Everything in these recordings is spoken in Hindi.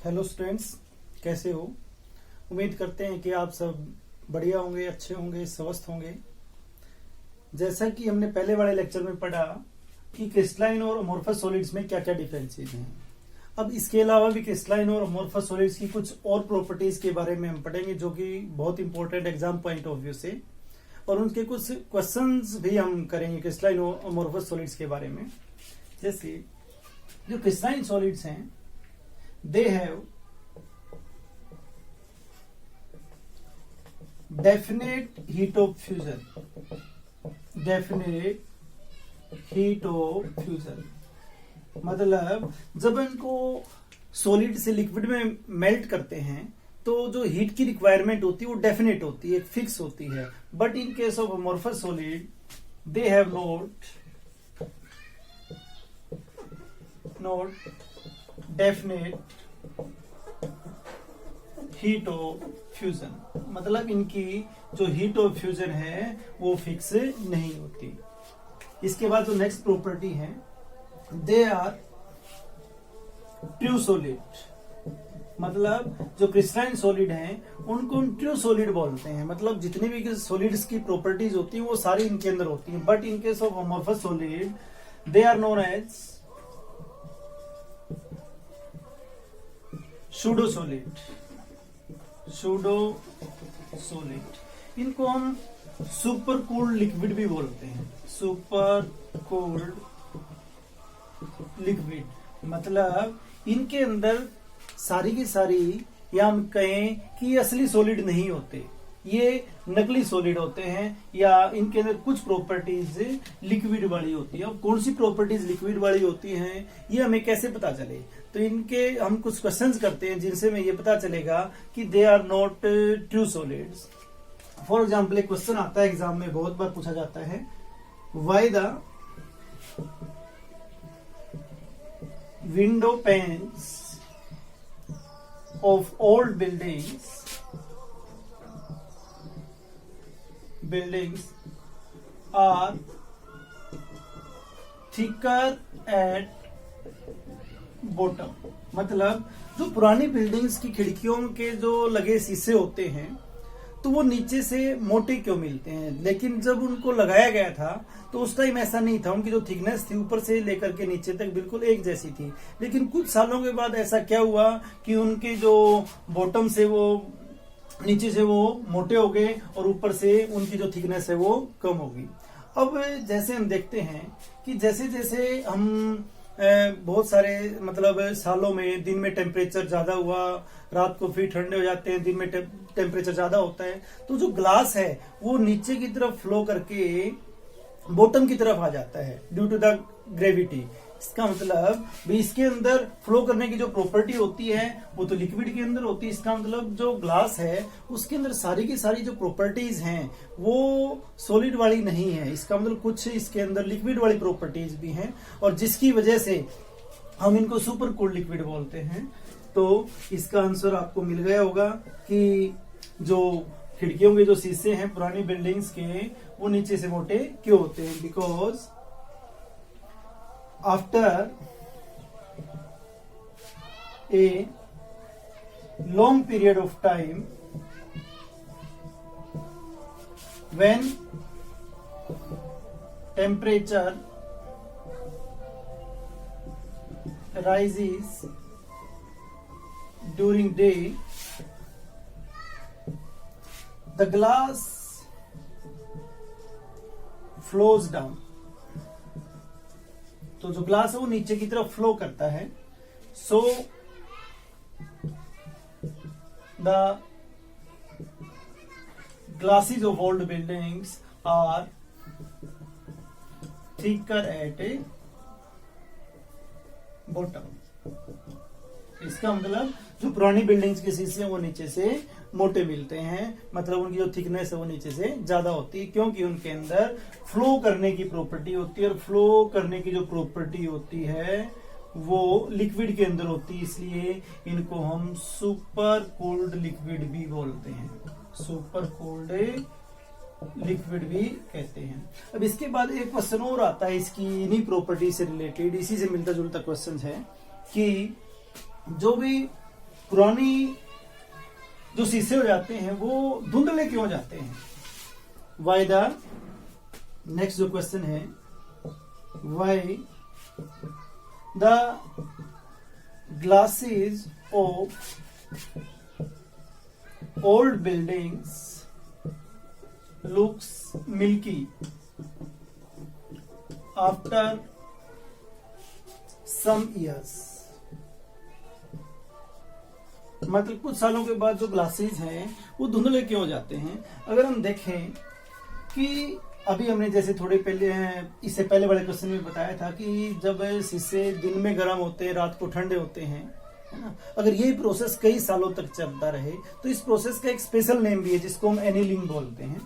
हेलो स्टूडेंट्स, कैसे हो? उम्मीद करते हैं कि आप सब बढ़िया होंगे, अच्छे होंगे, स्वस्थ होंगे। जैसा कि हमने पहले वाले लेक्चर में पढ़ा कि क्रिस्टलाइन और अमोर्फस सॉलिड्स में क्या क्या डिफरेंसेस हैं। अब इसके अलावा भी क्रिस्टलाइन और अमोर्फस सॉलिड्स की कुछ और प्रॉपर्टीज के बारे में हम पढ़ेंगे, जो कि बहुत important exam point of view से, और उनके कुछ क्वेश्चंस भी हम करेंगे क्रिस्टलाइन और अमोर्फस सॉलिड्स के बारे में। जैसे जो क्रिस्टलाइन सॉलिड्स हैं, they have definite heat of fusion, मतलब जब इनको सॉलिड से लिक्विड में मेल्ट करते हैं तो जो हीट की रिक्वायरमेंट होती है वो डेफिनेट होती है, फिक्स होती है। But in case of amorphous solid they have not definite heat of fusion, मतलब इनकी जो हीट ऑफ फ्यूजन है वो फिक्स नहीं होती। इसके बाद जो नेक्स्ट प्रॉपर्टी है, दे आर ट्रू सॉलिड, मतलब जो क्रिस्टलाइन सॉलिड हैं उनको ट्रू सॉलिड बोलते हैं। मतलब जितनी भी सॉलिड्स की प्रॉपर्टीज होती हैं वो सारी इनके अंदर होती हैं। But in case of amorphous solid they are known as pseudo solid. इनको हम सुपर कूल्ड लिक्विड भी बोलते हैं। सुपर कूल्ड लिक्विड मतलब इनके अंदर सारी की सारी, या हम कहें कि असली सॉलिड नहीं होते, ये नकली सॉलिड होते हैं, या इनके अंदर कुछ प्रॉपर्टीज लिक्विड वाली होती है। अब कौन सी प्रॉपर्टीज लिक्विड वाली होती हैं ये हमें कैसे पता चले? तो इनके हम कुछ क्वेश्चंस करते हैं जिनसे हमें ये पता चलेगा कि they are not true solids. For example एक क्वेश्चन आता है एग्जाम में, बहुत बार पूछा जाता है, why the window panes of old buildings are thicker at bottom, मतलब जो पुरानी बिल्डिंग्स की खिड़कियों के जो लगे शीशे होते हैं तो वो नीचे से मोटे क्यों मिलते हैं, लेकिन जब उनको लगाया गया था तो उस टाइम ऐसा नहीं था। उनकी जो थिकनेस थी ऊपर से लेकर के नीचे तक बिल्कुल एक जैसी थी। लेकिन कुछ सालों के बाद ऐसा क्या हुआ कि उनके जो बॉटम से वो नीचे से वो मोटे हो गए और ऊपर से उनकी जो थिकनेस है वो कम होगी। अब जैसे हम देखते हैं कि जैसे जैसे हम बहुत सारे मतलब सालों में दिन में टेम्परेचर ज्यादा हुआ, रात को फिर ठंडे हो जाते हैं, दिन में टेम्परेचर ज्यादा होता है, तो जो ग्लास है वो नीचे की तरफ फ्लो करके बॉटम की तरफ आ जाता है ड्यू टू द ग्रेविटी। इसका मतलब भी इसके अंदर फ्लो करने की जो प्रॉपर्टी होती है वो तो लिक्विड के अंदर होती है। इसका मतलब जो ग्लास है उसके अंदर सारी की सारी जो प्रॉपर्टीज हैं वो सॉलिड वाली नहीं है। इसका मतलब कुछ इसके अंदर लिक्विड वाली प्रॉपर्टीज भी हैं, और जिसकी वजह से हम इनको सुपर कूल्ड लिक्विड बोलते हैं। तो इसका आंसर आपको मिल गया होगा कि जो खिड़कियों के जो शीशे हैं पुरानी बिल्डिंग्स के वो नीचे से मोटे क्यों होते हैं, because after a long period of time when temperature rises during day, the glass flows down, तो जो ग्लास है वो नीचे की तरफ फ्लो करता है। So the glasses of old buildings are thicker at a bottom. इसका मतलब जो पुरानी बिल्डिंग्स के शीशे हैं वो नीचे से मोटे मिलते हैं, मतलब उनकी जो थिकनेस है वो नीचे से ज्यादा होती है, क्योंकि उनके अंदर फ्लो करने की प्रॉपर्टी होती है, और फ्लो करने की जो प्रॉपर्टी होती है वो लिक्विड के अंदर होती है। इसलिए इनको हम सुपर कोल्ड लिक्विड भी बोलते हैं, सुपर कोल्ड लिक्विड भी कहते हैं। अब इसके बाद एक क्वेश्चन और आता है इसकी इन्हीं प्रॉपर्टी से रिलेटेड, इसी से मिलता जुलता क्वेश्चन है कि जो भी पुरानी जो शीशे हो जाते हैं वो धुंधले क्यों हो जाते हैं। वाई द नेक्स्ट जो क्वेश्चन है, why the glasses of old buildings looks milky after some years। मतलब कुछ सालों के बाद जो ग्लासेस हैं वो धुंधले क्यों हो जाते हैं। अगर हम देखें कि अभी हमने जैसे थोड़े पहले इससे पहले वाले क्वेश्चन में बताया था कि जब शीशे दिन में गर्म होते हैं रात को ठंडे होते हैं, है ना, अगर यही प्रोसेस कई सालों तक चलता रहे तो इस प्रोसेस का एक स्पेशल नेम भी है जिसको हम एनीलिंग बोलते हैं।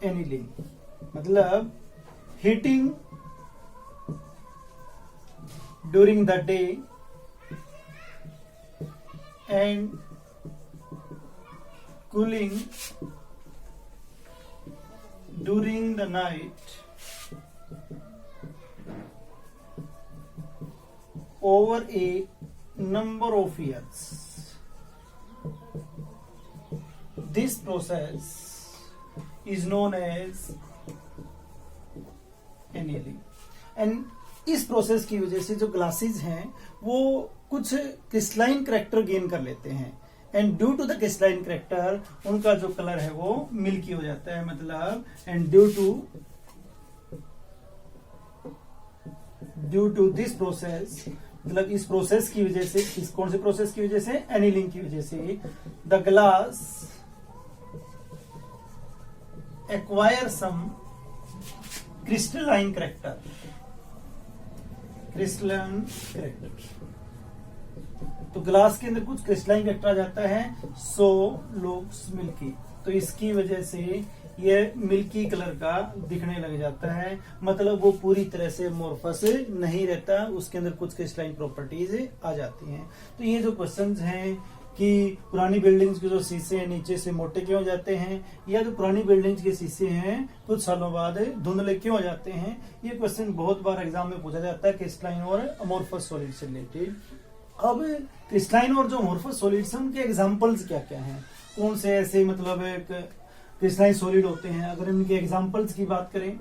एनीलिंग मतलब heating during the day and cooling during the night over a number of years। This process is known as annealing। and इस प्रोसेस की वजह से जो ग्लासेस हैं वो कुछ क्रिस्टलाइन करैक्टर गेन कर लेते हैं and due to the crystalline character उनका जो कलर है वो मिल्की हो जाता है। मतलब and due to this process, मतलब इस प्रोसेस की वजह से, इस कौन से प्रोसेस की वजह से, एनीलिंग की वजह से, the glass acquire some crystalline character. Crystalline character तो ग्लास के अंदर कुछ क्रिस्टलाइन करैक्टर आ जाता है, सो लुक्स मिल्की। तो इसकी वजह से ये मिल्की कलर का दिखने लग जाता है। मतलब वो पूरी तरह से अमोर्फस नहीं रहता, उसके अंदर कुछ क्रिस्टलाइन प्रॉपर्टीज आ जाती हैं। तो ये जो क्वेश्चंस हैं कि पुरानी बिल्डिंग्स के जो शीशे हैं नीचे से मोटे क्यों हो जाते हैं, या जो पुरानी बिल्डिंग्स के शीशे हैं कुछ सालों बाद धुंधले क्यों हो जाते हैं, ये क्वेश्चन बहुत बार एग्जाम में पूछा जाता है क्रिस्टलाइन और अमोर्फस सॉलिड से रिलेटेड। अब क्रिस्टलाइन और जो अमोर्फस सॉलिड्स हैं उनके एग्जाम्पल्स क्या क्या हैं, कौन से ऐसे मतलब एक क्रिस्टलाइन सॉलिड होते हैं। अगर इनके एग्जांपल्स की बात करें,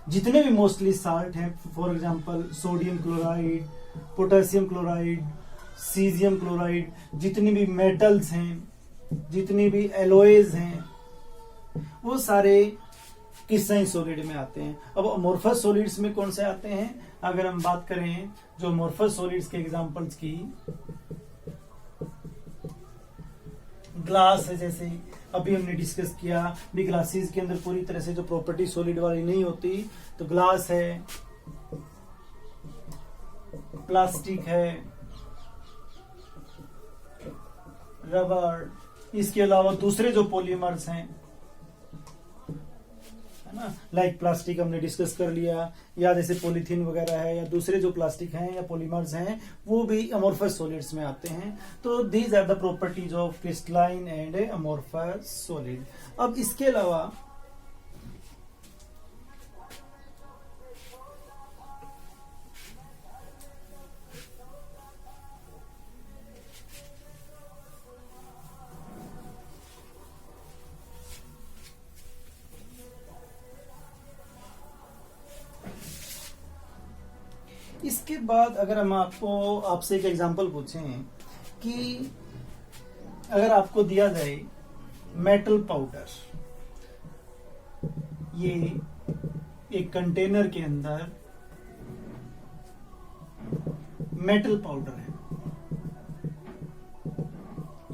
जितने भी मोस्टली साल्ट हैं, for example sodium chloride, potassium chloride, caesium chloride, जितनी भी मेटल्स हैं, जितनी भी एलोएज हैं, वो सारे क्रिस्टलाइन सॉलिड में आते हैं। अब अमोर्फस सॉलिड्स में कौन से आते हैं, अगर हम बात करें जो अमोर्फस सॉलिड्स के एग्जांपल्स की, ग्लास है, जैसे अभी हमने डिस्कस किया भी ग्लासेस के अंदर पूरी तरह से जो प्रॉपर्टी सॉलिड वाली नहीं होती, तो ग्लास है, प्लास्टिक है, रबर, इसके अलावा दूसरे जो पॉलीमर्स हैं, है ना, लाइक प्लास्टिक हमने डिस्कस कर लिया, या जैसे पॉलीथीन वगैरह है, या दूसरे जो प्लास्टिक हैं या पॉलीमर्स हैं वो भी अमोर्फस सॉलिड्स में आते हैं। तो these are the properties of crystalline and amorphous solid. अब इसके अलावा इसके बाद अगर हम आपसे एक एग्जांपल पूछें कि अगर आपको दिया जाए मेटल पाउडर, ये एक कंटेनर के अंदर मेटल पाउडर है,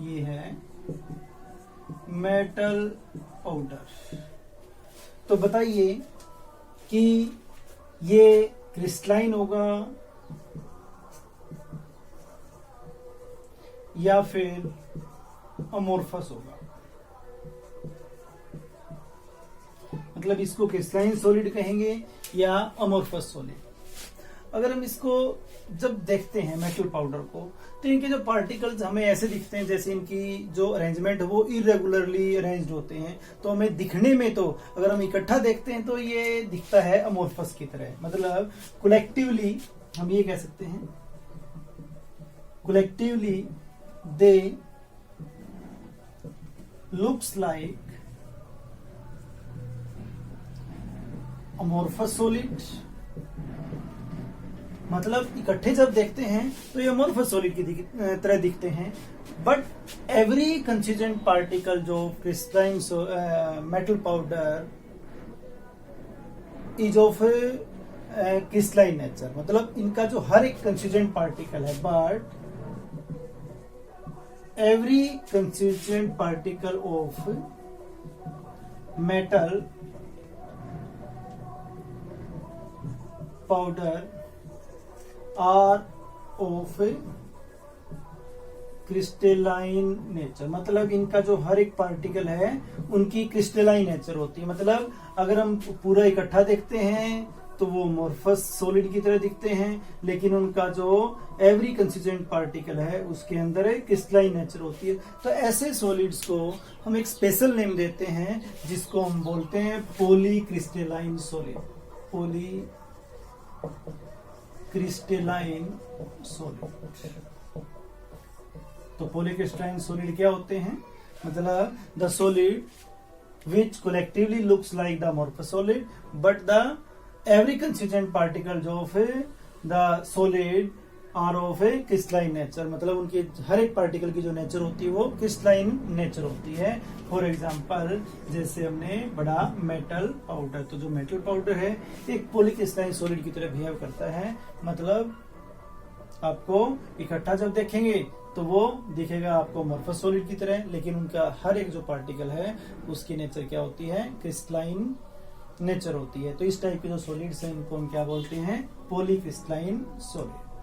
ये है मेटल पाउडर, तो बताइए कि ये क्रिस्टलाइन होगा या फिर अमोर्फस होगा। मतलब इसको क्रिस्टलाइन सॉलिड कहेंगे या अमोर्फस सॉलिड। अगर हम इसको जब देखते हैं मेटल पाउडर को, तो इनके जो पार्टिकल्स हमें ऐसे दिखते हैं जैसे इनकी जो अरेंजमेंट है वो इरेगुलरली अरेंज्ड होते हैं। तो हमें दिखने में तो अगर हम इकट्ठा देखते हैं तो ये दिखता है अमोर्फस की तरह। मतलब कलेक्टिवली हम ये कह सकते हैं, कलेक्टिवली दे लुक्स लाइक अमोर्फस सॉलिड। मतलब इकट्ठे जब देखते हैं तो ये अमोर्फस सॉलिड की तरह दिखते हैं। बट एवरी कंस्टिट्यूएंट पार्टिकल जो crystalline metal powder is of crystalline nature. मतलब इनका जो हर एक कंस्टिट्यूएंट पार्टिकल है, but every constituent particle of metal powder are of crystalline nature. मतलब इनका जो हर एक पार्टिकल है उनकी क्रिस्टलाइन नेचर होती है। मतलब अगर हम पूरा इकट्ठा देखते हैं तो वो अमोर्फस सॉलिड की तरह दिखते हैं, लेकिन उनका जो एवरी कंस्टिट्यूएंट पार्टिकल है उसके अंदर क्रिस्टलाइन नेचर होती है। तो ऐसे सॉलिड्स को हम एक स्पेशल नेम देते हैं जिसको हम बोलते हैं poly crystalline solid. Poly crystalline solid. तो पॉलीक्रिस्टलाइन सॉलिड क्या होते हैं? मतलब the solid which collectively looks like the amorphous solid, but the every constituent particles of the solid are of a crystalline nature। मतलब उनकी हर एक पार्टिकल की जो नेचर होती है वो क्रिस्टलाइन नेचर होती है। फॉर एग्जांपल जैसे हमने बड़ा मेटल पाउडर, तो जो मेटल पाउडर है एक पॉलीक्रिस्टलाइन सॉलिड की तरह बिहेव करता है। मतलब आपको इकट्ठा जब देखेंगे तो वो दिखेगा आपको अमोर्फस सॉलिड की तरह, लेकिन उनका हर एक जो पार्टिकल है उसकी नेचर क्या होती है? क्रिस्टलाइन नेचर होती है। तो इस टाइप के जो सॉलिड्स हैं इनको हम क्या बोलते हैं? Polycrystalline solid.